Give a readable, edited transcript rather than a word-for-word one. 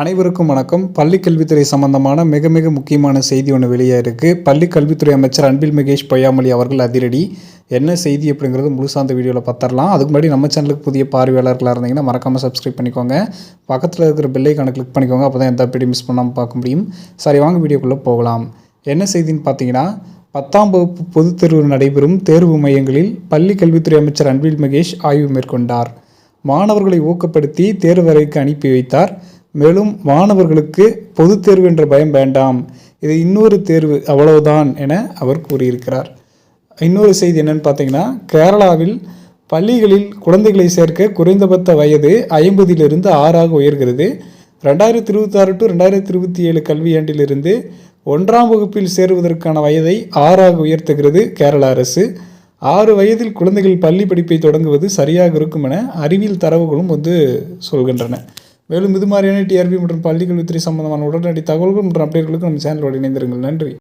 அனைவருக்கும் வணக்கம். பள்ளி கல்வித்துறை சம்பந்தமான மிக மிக முக்கியமான செய்தி ஒன்று வெளியே இருக்குது. பள்ளி கல்வித்துறை அமைச்சர் அன்பில் மகேஷ் பொய்யாமொழி அவர்கள் அதிரடி. என்ன செய்தி அப்படிங்கிறது முழுசாக அந்த வீடியோவில் பார்த்துடலாம். அதுக்கு முன்னாடி நம்ம சேனலுக்கு புதிய பார்வையாளர்களாக இருந்தீங்கன்னா மறக்காமல் சப்ஸ்கிரைப் பண்ணிக்கோங்க. பக்கத்தில் இருக்கிற பெல் ஐகானை கிளிக் பண்ணிக்கோங்க. அப்போ தான் எந்த வீடியோ மிஸ் பண்ணாமல் பார்க்க முடியும். சரி, வாங்க வீடியோக்குள்ளே போகலாம். என்ன செய்தின்னு பார்த்தீங்கன்னா, 10ஆம் வகுப்பு பொதுத் தேர்வு நடைபெறும் தேர்வு மையங்களில் பள்ளி கல்வித்துறை அமைச்சர் அன்பில் மகேஷ் ஆய்வு மேற்கொண்டார். மாணவர்களை ஊக்கப்படுத்தி தேர்வு அறைக்கு அனுப்பி வைத்தார். மேலும் மாணவர்களுக்கு பொதுத் தேர்வு என்ற பயம் வேண்டாம், இது இன்னொரு தேர்வு அவ்வளவுதான் என அவர் கூறியிருக்கிறார். இன்னொரு செய்தி என்னன்னு பார்த்தீங்கன்னா, கேரளாவில் பள்ளிகளில் குழந்தைகளை சேர்க்க குறைந்தபட்ச வயது 50லிருந்து 6ஆக உயர்கிறது. 2026 to 2027 கல்வியாண்டிலிருந்து 1ஆம் வகுப்பில் சேருவதற்கான வயதை 6ஆக உயர்த்துகிறது கேரள அரசு. 6 வயதில் குழந்தைகள் பள்ளி படிப்பை தொடங்குவது சரியாக இருக்கும் என அறிவியல் தரவுகளும் சொல்கின்றன. மேலும் இது மாதிரியான டிஆர்பி மற்றும் பள்ளி கல்வித்துறை சம்பந்தமான உடனடி தகவல்கள் மற்றும் அப்டேட்களுக்கு நம்ம சேனலோடு இணைந்திருங்கள். நன்றி.